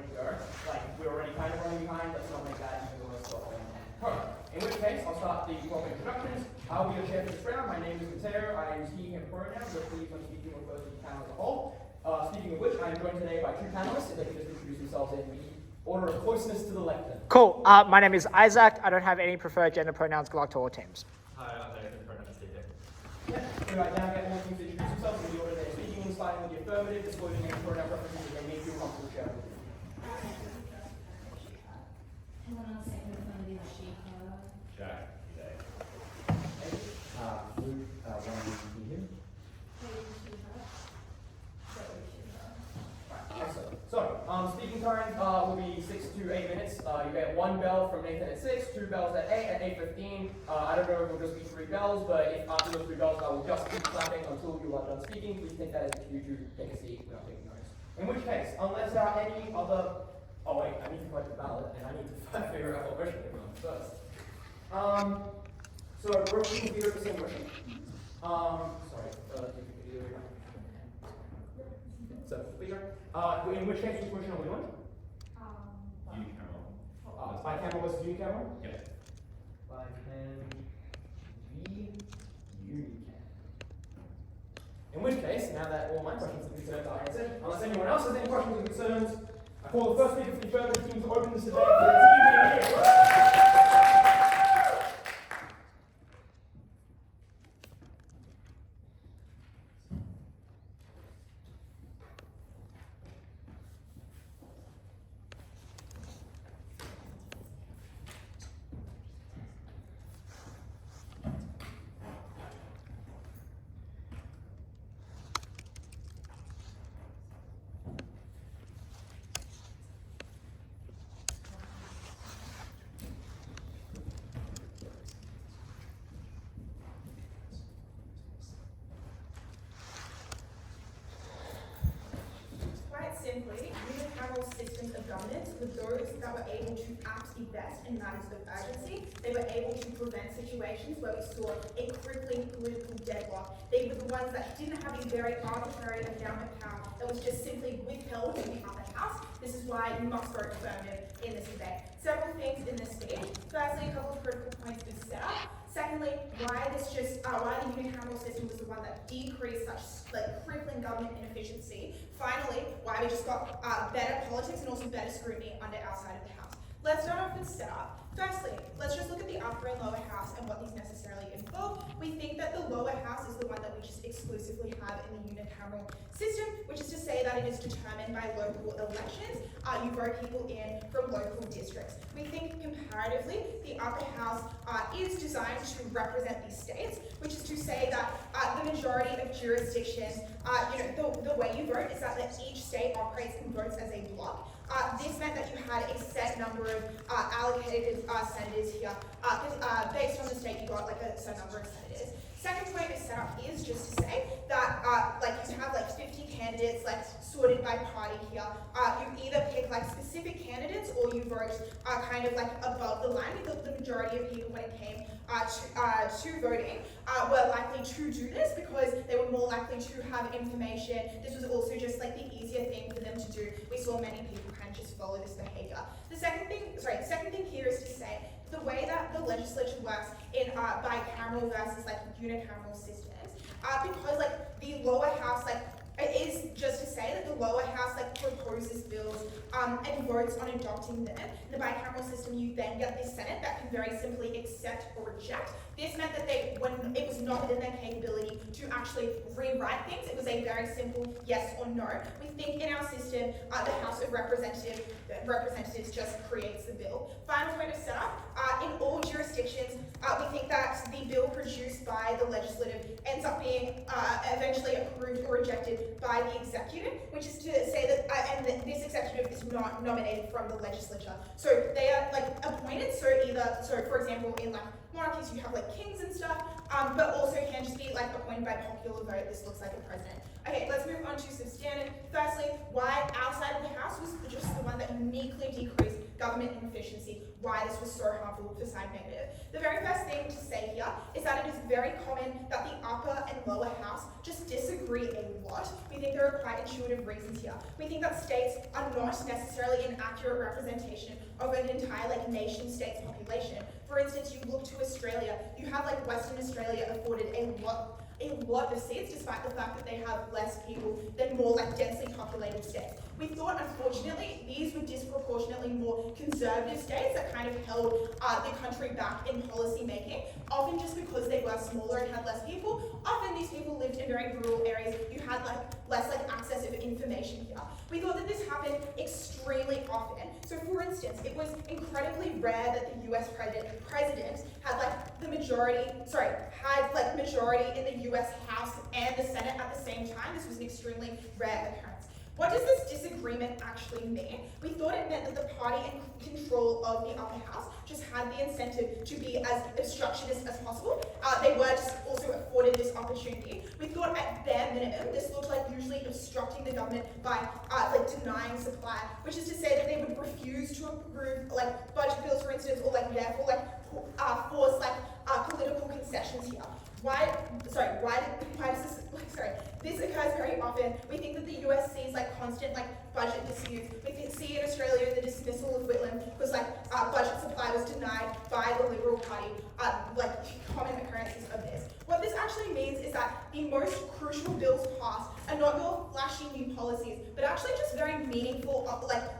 already go. Like, we're already kind of running behind, let's not make that even worse for Helena and Choi. In which case, I'll start the proper introductions. I'll be your chair for this round. My name is Mateo. I am he, him pronouns, but please, when speaking, refer to the panel as a whole. Speaking of which, I am joined today by two panelists, if they can just introduce themselves in the order of closeness to the lectern. Cool. My name is Isaac. I don't have any preferred gender pronouns. Good luck to all teams. Hi, I'm Nathan, pronouns DJ. Yeah, so right now get all teams to introduce themselves in the order they're speaking, starting with the affirmative, disclosing any pronoun preferences that they may feel comfortable sharing with you. Helena, second affirmative, she, her. Jack, DJ. Luke, one here. Excellent. So, speaking time will be 6 to 8 minutes. You get one bell from Nathan at 6, two bells at 8, at 8:15. I don't know if it will just be 3 bells, but if after those 3 bells, I will just keep clapping until you are done speaking. Please take that as a cue to take a seat without taking notes. In which case, unless there are any other... Oh wait, I need to collect the ballot, and I need to figure out what motion we're on first. So, motion will be the same motion. In which case, which motion are we doing? Unicameral. Bicameral versus unicameral? Yep. Bicam v unicam. In which case, now that all my questions and concerns are answered, unless anyone else has any questions or concerns, I call the first speaker for the affirmative team to open this debate for the team here. Simply, unicameral systems of governance were those that were able to act the best in matters of urgency. They were able to prevent situations where we saw a crippling political deadlock. They were the ones that didn't have a very arbitrary endowment power that was just simply withheld from the upper house. This is why you must vote affirmative in this debate. Several things in this speech. Firstly, a couple of critical points to set up. Secondly, why the unicameral system was the one that decreased such crippling government inefficiency. Finally, why we just got better politics and also better scrutiny under our side of the house. Let's start off with setup. Firstly, let's just look at the upper and lower house and what these necessarily involve. We think that the lower house is the one that we just exclusively have in the unicameral system, which is to say that it is determined by local elections. You vote people in from local districts. We think comparatively, the upper house is designed to represent the states, which is to say that the majority of jurisdictions, the way you vote is that each state operates and votes as a block. This meant that you had a set number of allocated senators here. Based on the state, you got a set number of senators. Second point of setup is just to say that you have 50 candidates sorted by party here. You either pick specific candidates or you vote kind of above the line, because the majority of people when it came to voting were likely to do this because they were more likely to have information. This was also just the easier thing for them to do. We saw many people kind of just follow this behavior. The second thing here is to say the way that the legislature works in bicameral versus unicameral systems, because the lower house it is just to say that the lower house proposes bills and votes on adopting them. In the bicameral system, you then get the Senate that can very simply accept or reject. This meant that when it was not within their capability to actually rewrite things, it was a very simple yes or no. We think in our system, the House of Representatives just creates the bill. Final point of setup, in all jurisdictions, we think that the bill produced by the legislative ends up being eventually approved or rejected by the executive, which is to say that, and this executive is not nominated from the legislature. So they are appointed, so for example, in monarchies you have kings and stuff, but also can just be appointed by popular vote. This looks like a president. Okay, let's move on to substandard. Firstly, why our side of the house was just the one that uniquely decreased government inefficiency, why this was so harmful for side negative. The very first thing to say here is that it is very common that the upper and lower house just disagree a lot. We think there are quite intuitive reasons here. We think that states are not necessarily an accurate representation of an entire nation state's population. For instance, you look to Australia, you have Western Australia afforded a lot of seats despite the fact that they have less people than more densely populated states. We thought, unfortunately, these were disproportionately more conservative states that kind of held the country back in policy making, often just because they were smaller and had less people. Often these people lived in very rural areas. You had less access of information here. We thought that this happened extremely often. So for instance, it was incredibly rare that the US president had majority in the US House and the Senate at the same time. This was an extremely rare occurrence. What does this disagreement actually mean? We thought it meant that the party in control of the upper house just had the incentive to be as obstructionist as possible. They were just also afforded this opportunity. We thought at bare minimum, this looked like usually obstructing the government by denying supply, which is to say that they would refuse to approve budget bills, for instance, or therefore force political concessions here. This occurs very often. We think that the US sees constant budget disputes. We see in Australia the dismissal of Whitlam because budget supply was denied by the Liberal Party, common occurrences of this. What this actually means is that the most crucial bills passed are not your flashy new policies, but actually just very meaningful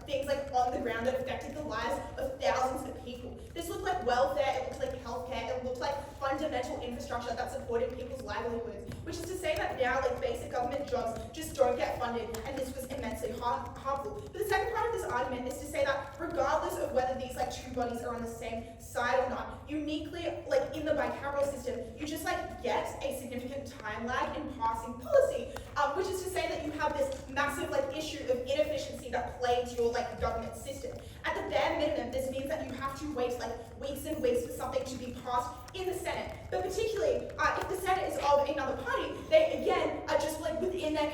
things on the ground that affected the lives of thousands of people. This looked like welfare, it looked like healthcare, it looked like fundamental infrastructure that supported people's livelihoods, which is to say that now basic government jobs just don't get funded, and this was immensely harmful. But the second part of this argument is to say that regardless of whether these two bodies are on the same side or not, uniquely in the bicameral system, you just get a significant time lag in passing policy, which is to say that you have this massive issue of inefficiency that plagues your government system. At the bare minimum, this means that you have to wait weeks and weeks for something to be passed in the Senate. But particularly, if the Senate is of another party, they again are just within their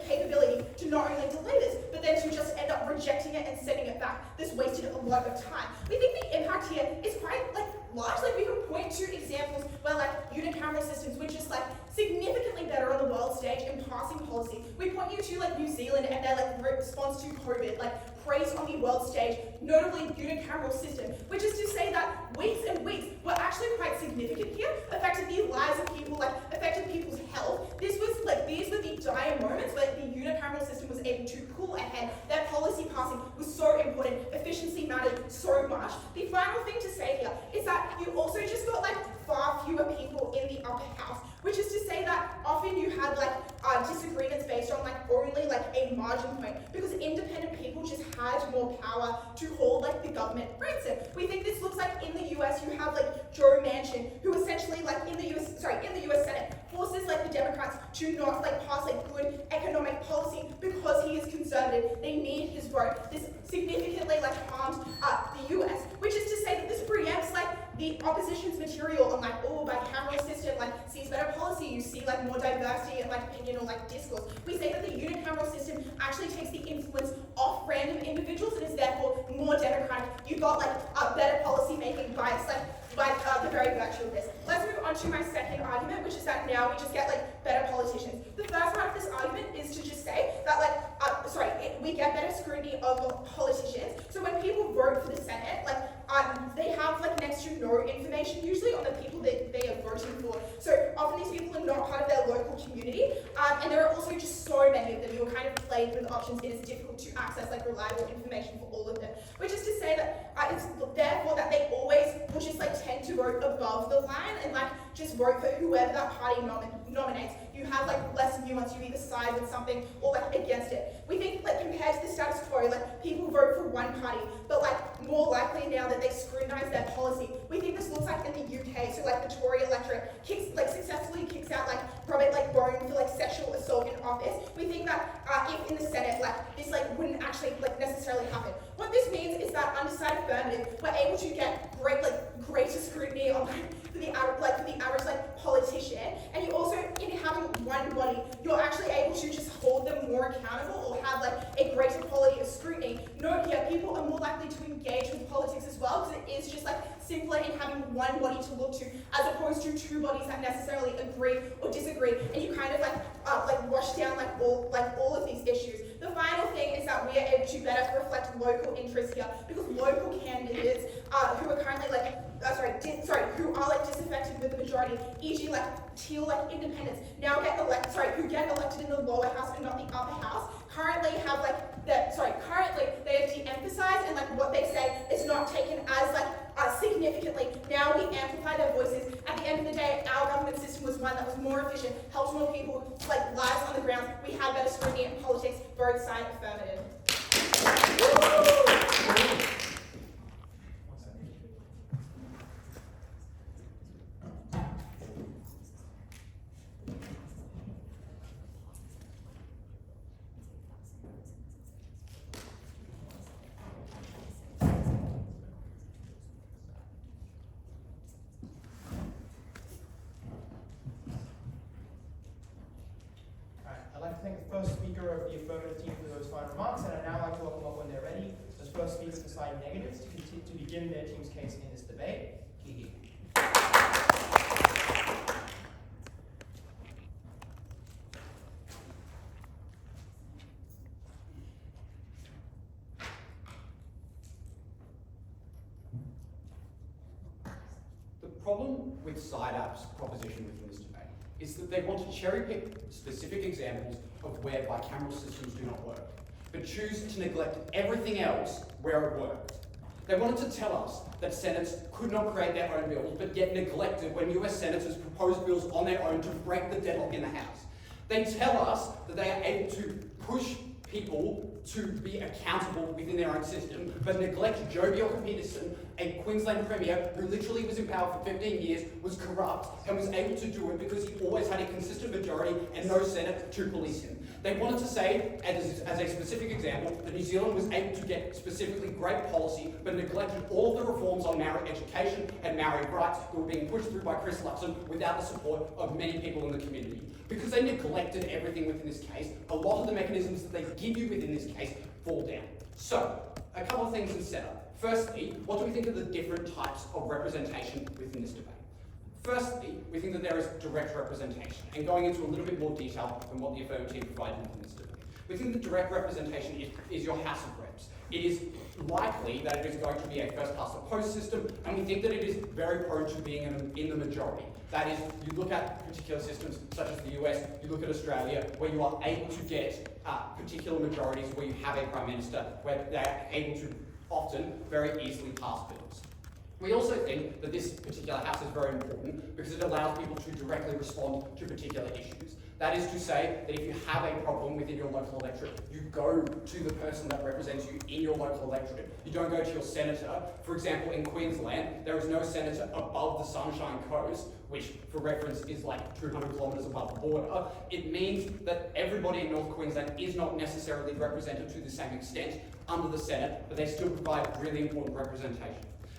capability to not only delay this, but then to just end up rejecting it and sending it back. This wasted a lot of time. We think the impact here is quite large. We can point to examples where unicameral systems were just significantly better on the world stage in passing policy. We point you to New Zealand and their response to COVID, praise on the world stage, notably unicameral system, which is to say that weeks and weeks were actually quite significant here, affected the lives of people, affected people's health. These were the dire moments where the unicameral system was able to pull ahead. Their policy passing was so important, efficiency mattered so much. The final thing to say here is that you also just got far fewer people in the upper house, which is to say that often you had disagreements based on only a margin point, because independent people just had more power to hold the government ransom. We think this looks in the US you have Joe Manchin, who essentially in the US Senate forces the Democrats to not pass good economic policy because he is conservative. They need his vote. This significantly harms the US, which is to say that this preempts the opposition's material on bicameral system sees better policy. You see more diversity and opinion or discourse. We say that the unicameral system actually takes the influence off random individuals and is therefore more democratic. You got better policy making by the very virtue of this. Let's move on to my second argument, which is that now we just get better politicians. The first part of this argument is to just say that we get better scrutiny of politicians. So when people vote for the Senate, they have next to no information usually on the people that they are voting for. So often these people are not part of their local community, and there are also just so many of them. You're kind of plagued with options. It is difficult to access reliable information for all of them. Which is to say that it's therefore that they always will just tend to vote above the line and just vote for whoever that party nominates. You have less nuance. You either side with something or against it. We think compared to the status quo, people vote for one party, but more likely now that they scrutinize their policy. We think this looks in the UK. So the Tory electorate successfully kicks out Robert Bone for sexual assault in office. We think that if in the Senate this wouldn't actually necessarily happen. What this means is that under side Affirmative, we're able to get greater scrutiny on for the average like politician. And you also, in having one body, you're actually able to just hold them more accountable or have like a greater quality of scrutiny. Note here, people are more likely to engage with politics as well because it is just like simpler in having one body to look to as opposed to two bodies that necessarily agree or disagree, and you kind of like wash down all of these issues. The final thing is that we are able to better reflect local interests here because local candidates who are currently who are disaffected with the majority, e.g. teal independents, now get who get elected in the lower house and not the upper house, currently they are de-emphasized and what they say is not taken as significantly. Now we amplify their voices. At the end of the day, our government system was one that was more efficient, helped more people lives on the ground. We had better scrutiny in politics. Vote sign affirmative. I'd like to thank the first speaker of the affirmative team for those fine remarks, and I'd now like to welcome up when they're ready, as first speakers deciding negatives to begin their team's case in this debate. The problem with SIDAP's proposition within this debate is that they want to cherry pick specific examples of where bicameral systems do not work, but choose to neglect everything else where it worked. They wanted to tell us that Senates could not create their own bills, but yet neglected when US Senators proposed bills on their own to break the deadlock in the House. They tell us that they are able to push people to be accountable within their own system, but neglect Joe Bjelke-Peterson, a Queensland Premier who literally was in power for 15 years, was corrupt, and was able to do it because he always had a consistent majority and no Senate to police him. They wanted to say, as a specific example, that New Zealand was able to get specifically great policy, but neglected all of the reforms on Maori education and Maori rights that were being pushed through by Chris Luxon without the support of many people in the community. Because they neglected everything within this case, a lot of the mechanisms that they give you within this case fall down. So, a couple of things in setup. Firstly, what do we think of the different types of representation within this debate? Firstly, we think that there is direct representation, and going into a little bit more detail than what the affirmative provided within this debate. We think that direct representation is your House of Reps. It is likely that it is going to be a first past the post system, and we think that it is very prone to being in the majority. That is, you look at particular systems such as the US, you look at Australia, where you are able to get particular majorities where you have a Prime Minister, where they are able to often very easily pass bills. We also think that this particular House is very important because it allows people to directly respond to particular issues. That is to say that if you have a problem within your local electorate, you go to the person that represents you in your local electorate. You don't go to your senator. For example, in Queensland, there is no senator above the Sunshine Coast, which for reference is 200 kilometres above the border. It means that everybody in North Queensland is not necessarily represented to the same extent under the Senate, but they still provide really important representation.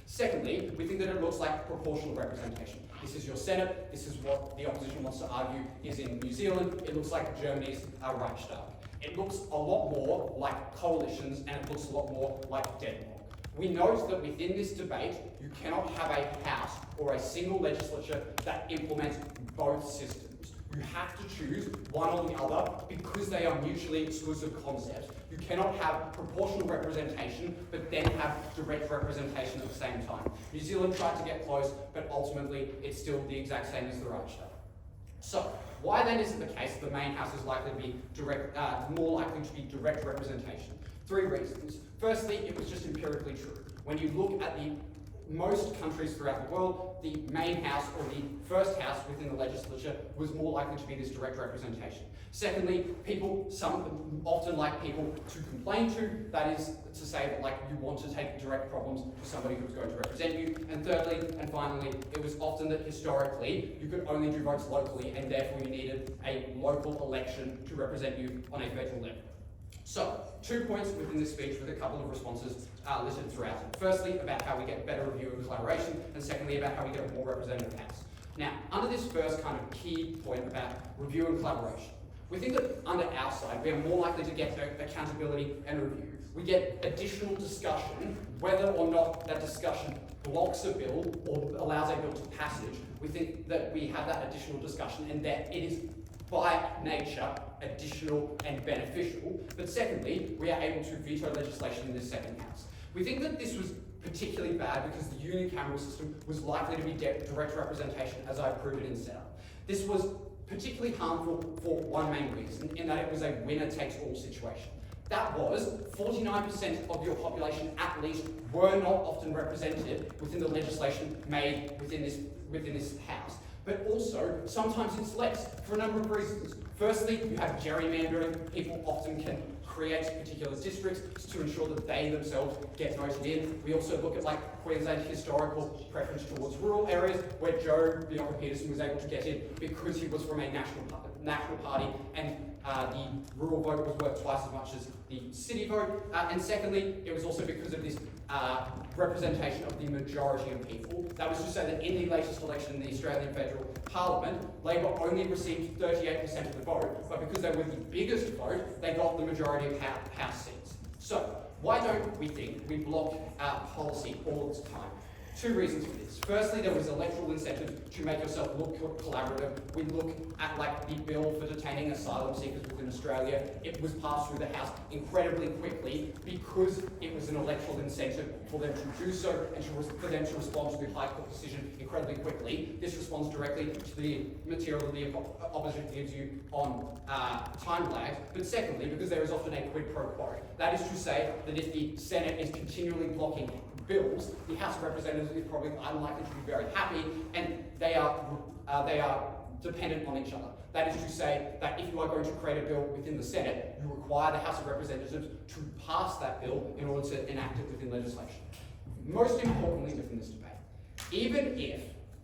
Secondly, we think that it looks like proportional representation. This is your Senate, this is what the opposition wants to argue is in New Zealand. It looks like Germany's Reichstag. It looks a lot more like coalitions, and it looks a lot more like deadlock. We note that within this debate, you cannot have a House or a single legislature that implements both systems. You have to choose one or the other because they are mutually exclusive concepts. You cannot have proportional representation but then have direct representation at the same time. New Zealand tried to get close, but ultimately it's still the exact same as the Reichstag. So, why then is it the case that the main House is likely to be more likely to be direct representation? 3 reasons. Firstly, it was just empirically true. When you look at most countries throughout the world, the main house or the first house within the legislature was more likely to be this direct representation. Secondly, some often like people to complain to, that is to say that you want to take direct problems to somebody who's going to represent you. And thirdly, and finally, it was often that historically you could only do votes locally and therefore you needed a local election to represent you on a federal level. So, 2 points within this speech with a couple of responses listed throughout it. Firstly, about how we get better review and collaboration, and secondly, about how we get a more representative House. Now, under this first kind of key point about review and collaboration, we think that under our side, we are more likely to get accountability and review. We get additional discussion, whether or not that discussion blocks a bill or allows a bill to passage. We think that we have that additional discussion and that it is by nature additional and beneficial. But secondly, we are able to veto legislation in this second House. We think that this was particularly bad because the unicameral system was likely to be direct representation, as I proved it in setup. This was particularly harmful for one main reason, in that it was a winner-takes-all situation. That was 49% of your population at least were not often represented within the legislation made within this House. But also, sometimes it's less for a number of reasons. Firstly, you have gerrymandering. People often can create particular districts to ensure that they themselves get voted in. We also look at Queensland's historical preference towards rural areas, where Joe Peterson was able to get in because he was from a national party, and the rural vote was worth twice as much as the city vote. And secondly, it was also because of this representation of the majority of people. That was to say that in the latest election in the Australian Federal Parliament, Labor only received 38% of the vote, but because they were the biggest vote, they got the majority of House seats. So, why don't we think we block policy all the time? 2 reasons for this. Firstly, there was electoral incentive to make yourself look collaborative. We look at the bill for detaining asylum seekers within Australia. It was passed through the House incredibly quickly because it was an electoral incentive for them to do so and for them to respond to the High Court decision incredibly quickly. This responds directly to the material the opposition gives you on time lag. But secondly, because there is often a quid pro quo. That is to say that if the Senate is continually blocking bills, the House of Representatives is probably unlikely to be very happy, and they are dependent on each other. That is to say that if you are going to create a bill within the Senate, you require the House of Representatives to pass that bill in order to enact it within legislation. Most importantly within this debate, even if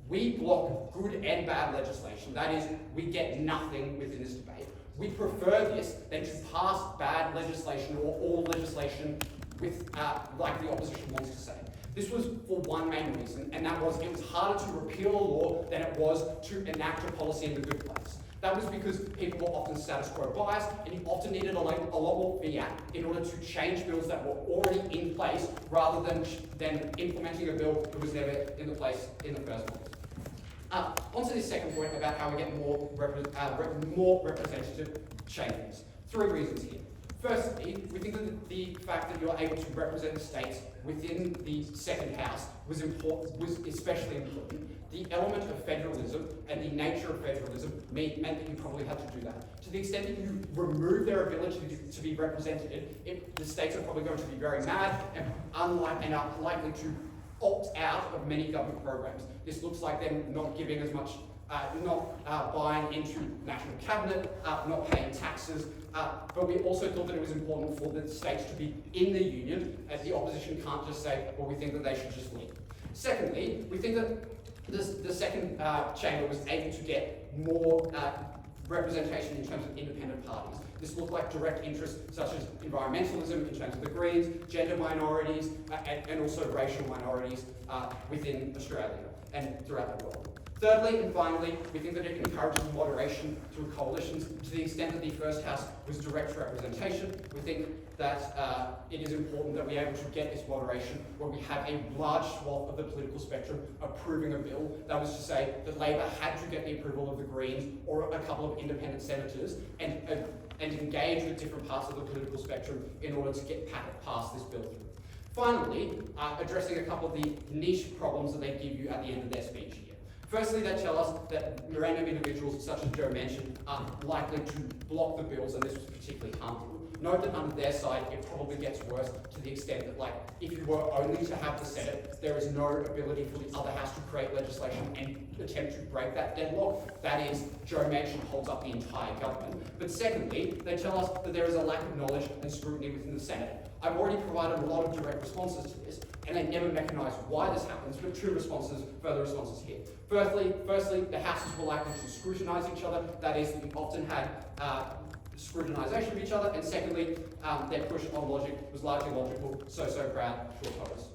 we block good and bad legislation, that is, we get nothing within this debate, we prefer this than to pass bad legislation or all legislation with, like the opposition wants to say. This was for one main reason, and that was it was harder to repeal a law than it was to enact a policy in the good place. That was because people were often status quo biased, and you often needed a lot more fiat in order to change bills that were already in place, rather than implementing a bill that was never in the place in the first place. On to this second point about how we get more representative changes. 3 reasons here. Firstly, we think that the fact that you're able to represent the states within the second House was especially important. The element of federalism and the nature of federalism meant that you probably had to do that. To the extent that you remove their ability to be represented, the states are probably going to be very mad and are likely to opt out of many government programs. This looks like them not giving as much, not buying into national cabinet, not paying taxes, but we also thought that it was important for the states to be in the union, as the opposition can't just say, well, we think that they should just leave. Secondly, we think that the second chamber was able to get more representation in terms of independent parties. This looked like direct interests such as environmentalism in terms of the Greens, gender minorities, and also racial minorities within Australia and throughout the world. Thirdly and finally, we think that it encourages moderation through coalitions. To the extent that the first House was direct representation, we think that it is important that we are able to get this moderation where we have a large swath of the political spectrum approving a bill. That was to say that Labor had to get the approval of the Greens or a couple of independent senators and engage with different parts of the political spectrum in order to get past this bill through. Finally, addressing a couple of the niche problems that they give you at the end of their speech here. Firstly, they tell us that random individuals, such as Joe mentioned, are likely to block the bills, and this was particularly harmful. Note that under their side, it probably gets worse to the extent that, if you were only to have the Senate, there is no ability for the other House to create legislation and attempt to break that deadlock. That is, Joe Manchin holds up the entire government. But secondly, they tell us that there is a lack of knowledge and scrutiny within the Senate. I've already provided a lot of direct responses to this, and they never mechanise why this happens, but further responses here. Firstly, the houses were likely to scrutinise each other. That is, we often had scrutinisation of each other, and secondly, their push on logic was largely logical, so proud, short pose.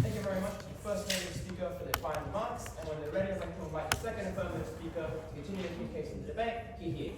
Thank you very much to the first named speaker for their final remarks, and when they're ready, I'd like to invite the second affirmative speaker to continue the case in the debate. Here.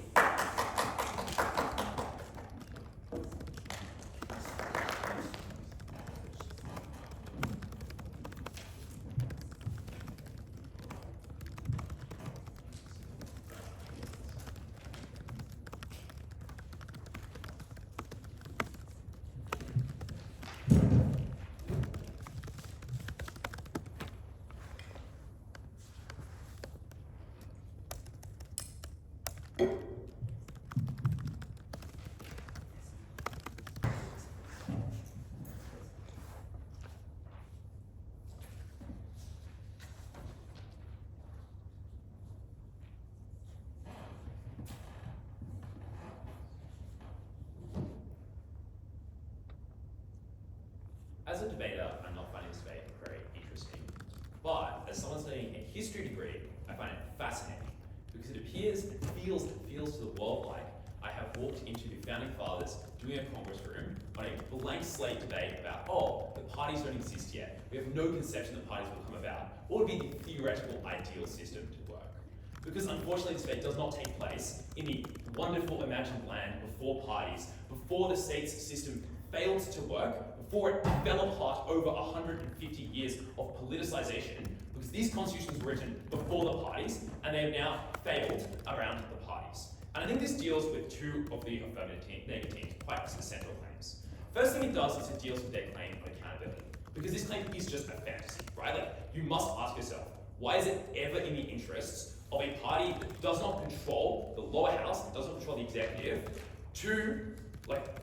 As a debater, I'm not finding this debate very interesting. But as someone studying a history degree, I find it fascinating because it appears and feels to the world like I have walked into the founding fathers doing a Congress room on a blank slate debate about, oh, the parties don't exist yet. We have no conception that parties will come about. What would be the theoretical ideal system to work? Because unfortunately this debate does not take place in the wonderful imagined land before parties, before the state's system failed to work, before it fell apart over 150 years of politicization, because these constitutions were written before the parties, and they have now failed around the parties. And I think this deals with two of the affirmative negative teams' quite central claims. First thing it does is it deals with their claim of accountability, because this claim is just a fantasy, right? Like, you must ask yourself, why is it ever in the interests of a party that does not control the lower house, that doesn't control the executive, to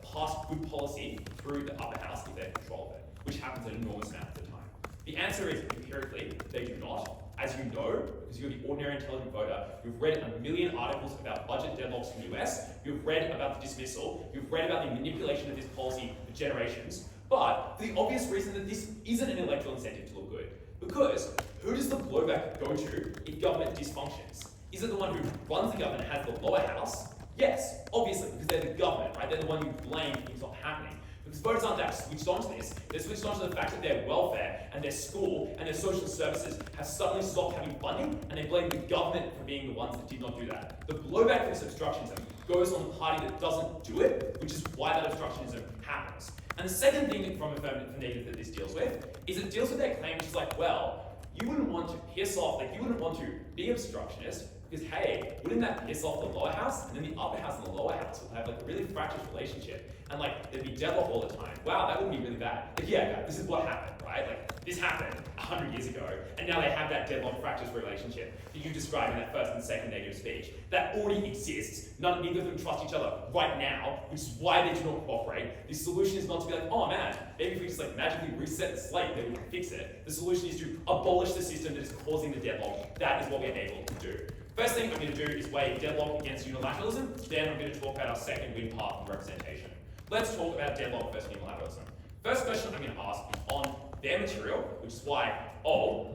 pass good policy through the upper house if they have control of it, which happens an enormous amount of the time? The answer is empirically, they do not. As you know, because you're the ordinary intelligent voter, you've read a million articles about budget deadlocks in the US, you've read about the dismissal, you've read about the manipulation of this policy for generations, but for the obvious reason that this isn't an electoral incentive to look good. Because who does the blowback go to if government dysfunctions? Is it the one who runs the government and has the lower house? Yes, obviously, because they're the government, right? They're the one you blame if things not happening. Because voters aren't that switched on to this. They're switched on to the fact that their welfare and their school and their social services have suddenly stopped having funding, and they blame the government for being the ones that did not do that. The blowback for this obstructionism goes on the party that doesn't do it, which is why that obstructionism happens. And the second thing from affirmative negative that this deals with is it deals with their claim, which is like, well, you wouldn't want to piss off, you wouldn't want to be obstructionist, because hey, wouldn't that piss off the lower house? And then the upper house and the lower house would have a really fractious relationship. And there'd be deadlock all the time. Wow, that would be really bad. Yeah, this is what happened, right? This happened 100 years ago, and now they have that deadlock fractious relationship that you described in that first and second negative speech. That already exists. Neither of them trust each other right now, which is why they do not cooperate. The solution is not to be like, oh man, maybe if we just magically reset the slate, then we can fix it. The solution is to abolish the system that is causing the deadlock. That is what we're able to do. First thing I'm going to do is weigh deadlock against unilateralism. Then I'm going to talk about our second win path of representation. Let's talk about deadlock versus unilateralism. First question I'm going to ask is on their material, which is why,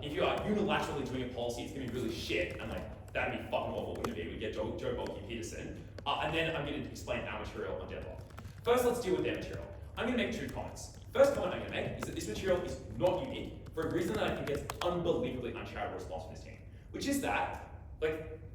if you are unilaterally doing a policy, it's going to be really shit, and that'd be fucking awful, wouldn't it be? We'd get Joe Bolke-Peterson. And then I'm going to explain our material on deadlock. First, let's deal with their material. I'm going to make two comments. First comment I'm going to make is that this material is not unique for a reason that I think gets unbelievably uncharitable response from this team, which is that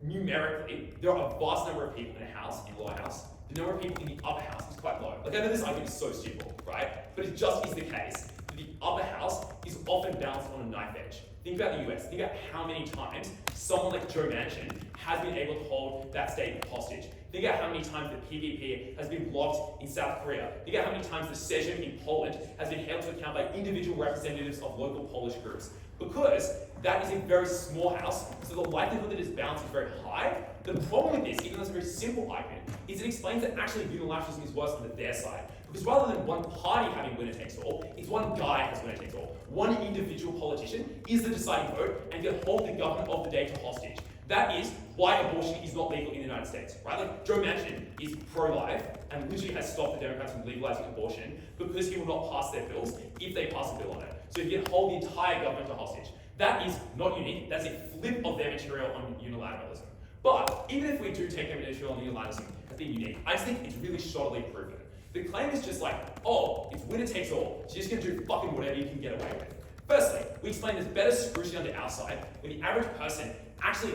numerically, there are a vast number of people in a house, in the lower house. The number of people in the upper house is quite low. I know this argument is so stupid, right? But it just is the case that the upper house is often balanced on a knife edge. Think about the US. Think about how many times someone like Joe Manchin has been able to hold that state hostage. Think about how many times the PvP has been blocked in South Korea. Think about how many times the Sejm in Poland has been held to account by individual representatives of local Polish groups. Because that is a very small house, so the likelihood that it's balanced is very high. The problem with this, even though it's a very simple argument, is it explains that actually unilateralism is worse on their side. Because rather than one party having winner takes all, it's one guy has winner takes all. One individual politician is the deciding vote and can hold the government of the day to hostage. That is why abortion is not legal in the United States, right? Joe Manchin is pro-life and literally has stopped the Democrats from legalizing abortion because he will not pass their bills if they pass a bill on it. So he can hold the entire government to hostage. That is not unique. That's a flip of their material on unilateralism. But even if we do take their material on unilateralism as being unique, I just think it's really shoddily proven. The claim is just like, oh, it's winner takes all. So you're just going to do fucking whatever you can get away with. Firstly, we explain there's better scrutiny on the outside when the average person actually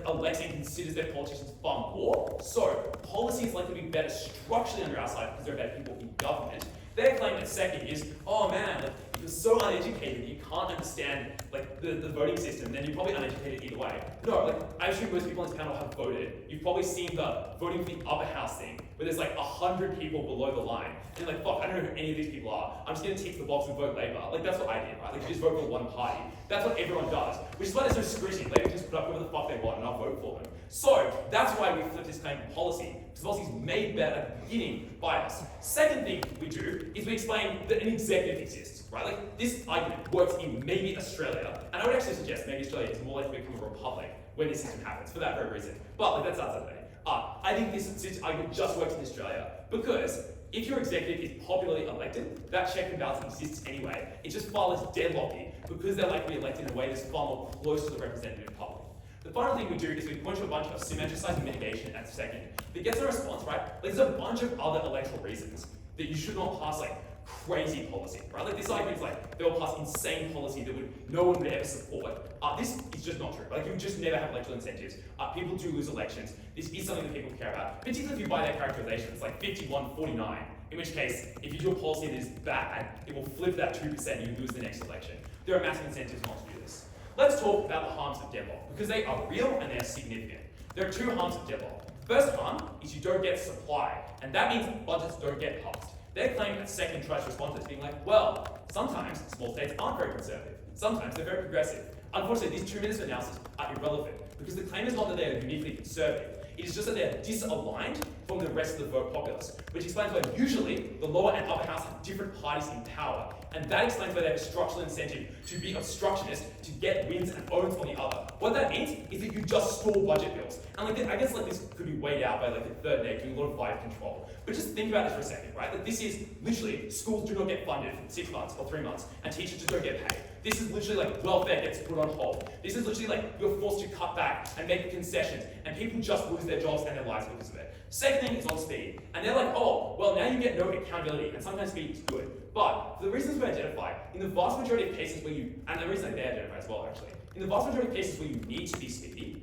elects and considers their politicians far more. So policy is likely to be better structurally on your outside because there are better people in government. Their claim at second is, oh man, if you're so uneducated you can't understand the voting system, then you're probably uneducated either way. No, I assume most people on this panel have voted. You've probably seen the voting for the upper house thing, where there's 100 people below the line. And fuck, I don't know who any of these people are. I'm just gonna tick the box and vote Labour. That's what I did, right? You just vote for one party. That's what everyone does. Which is why there's no scrutiny. Labour just put up whoever the fuck they want and I'll vote for them. So that's why we flip this claim to policy. Because policy is made better at the beginning by us. Second thing we do is we explain that an executive exists, right? This argument works in maybe Australia, and I would actually suggest maybe Australia is more likely to become a republic when this system happens, for that very reason. But that's outside the debate. I think this argument just works in Australia because if your executive is popularly elected, that check and balance exists anyway. It's just far less deadlocky because they're likely elected in a way that's far more close to the representative public. The final thing we do is we point to a bunch of symmetricized mitigation at second that gets a response, right? There's a bunch of other electoral reasons that you should not pass crazy policy, right? This argument is they'll pass insane policy that no one would ever support. This is just not true. You would just never have electoral incentives. People do lose elections. This is something that people care about, particularly if you buy their characterization. It's 51-49, in which case, if you do a policy that is bad, it will flip that 2% and you lose the next election. There are massive incentives not to do this. Let's talk about the harms of deadlock, because they are real and they are significant. There are two harms of deadlock. First harm is you don't get supply, and that means budgets don't get passed. Their claim at second tries to respond to this being well, sometimes small states aren't very conservative. Sometimes they're very progressive. Unfortunately, these 2 minutes of analysis are irrelevant because the claim is not that they are uniquely conservative. It is just that they are disaligned from the rest of the vote populace, which explains why usually the lower and upper house have different parties in power. And that explains why they have a structural incentive to be obstructionist, to get wins and owns on the other. What that means is that you just stall budget bills. And I guess this could be weighed out by the third day doing a lot of vibe control. But just think about this for a second, right? This is literally schools do not get funded for 6 months or 3 months, and teachers just don't get paid. This is literally welfare gets put on hold. This is literally you're forced to cut back and make concessions, and people just lose their jobs and their lives because of it. Second thing is on speed. And they're oh, well, now you get no accountability, and sometimes speed is good. But for the reasons we identify, in the vast majority of cases where and the reason they identify as well, actually, in the vast majority of cases where you need to be speedy,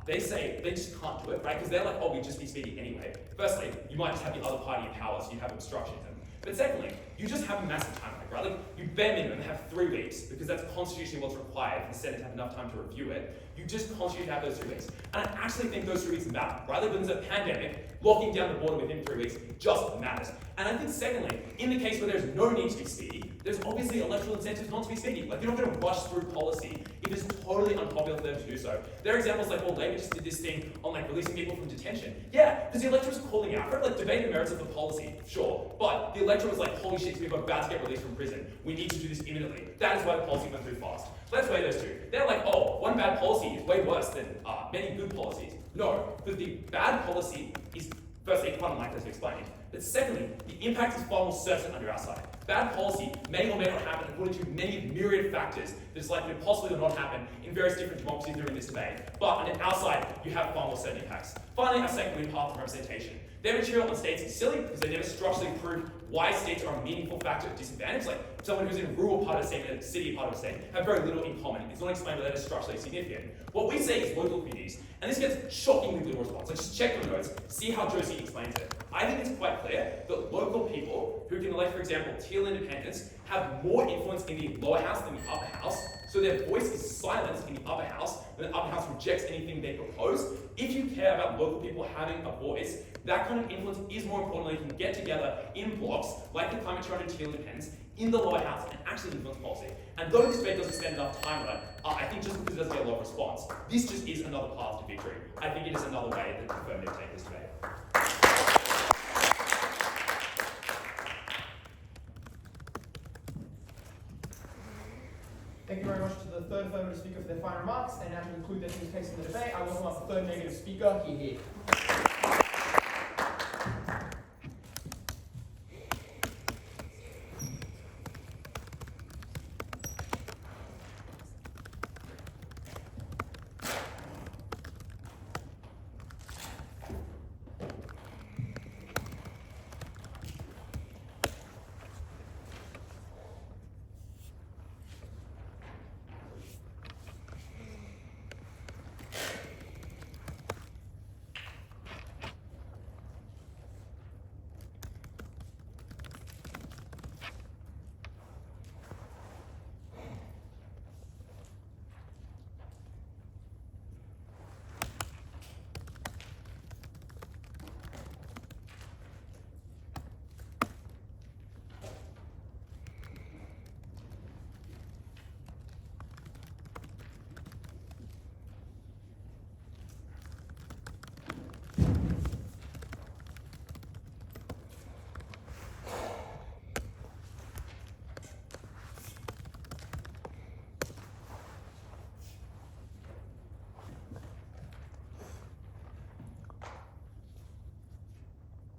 they say they just can't do it, right? Because they're oh, we just be speedy anyway. Firstly, you might just have the other party in power, so you have obstructionism. But secondly, you just have a massive time lag, right? You bare minimum have 3 weeks, because that's constitutionally what's required for the Senate to have enough time to review it. You just constitutionally have those 3 weeks. And I actually think those 3 weeks matter, right? When there's a pandemic, locking down the border within 3 weeks just matters. And I think secondly, in the case where there's no need to be speedy, there's obviously electoral incentives not to be speedy. You're not going to rush through policy if it's totally unpopular for them to do so. There are examples well, Labour just did this thing on releasing people from detention. Yeah, because the electorate was calling out for it. Debate the merits of the policy, sure. But the electorate was holy shit, people are about to get released from prison. We need to do this imminently. That is why the policy went through fast. So let's weigh those two. They're oh, one bad policy is way worse than many good policies. No, because the bad policy is firstly quite unlikely to explain. But secondly, the impact is far more certain under our side. Bad policy may or may not happen according to many myriad factors that is likely to possibly not happen in various different democracies during this debate. But on the outside, you have far more certain impacts. Finally, our second win path of representation. Their material on states is silly because they never structurally prove why states are a meaningful factor of disadvantage. Someone who's in a rural part of the state and a city part of the state have very little in common. It's not explained why that is structurally significant. What we say is local communities, and this gets shockingly little response. Just check the notes, see how Josephine explains it. I think it's quite clear that local people who can elect, for example, teal independents have more influence in the lower house than the upper house, so their voice is silenced in the upper house when the upper house rejects anything they propose. If you care about local people having a voice, that kind of influence is more important. You can get together in blocks, like the climate change and teal independents, in the lower house and actually influence policy. And though this debate doesn't spend enough time on it, I think just because it doesn't get a lot of response, this just is another path to victory. I think it is another way that Affirmative take this debate. Thank you very much to the third affirmative speaker for their final remarks, and now to conclude their case in the debate, I welcome our third negative speaker, here.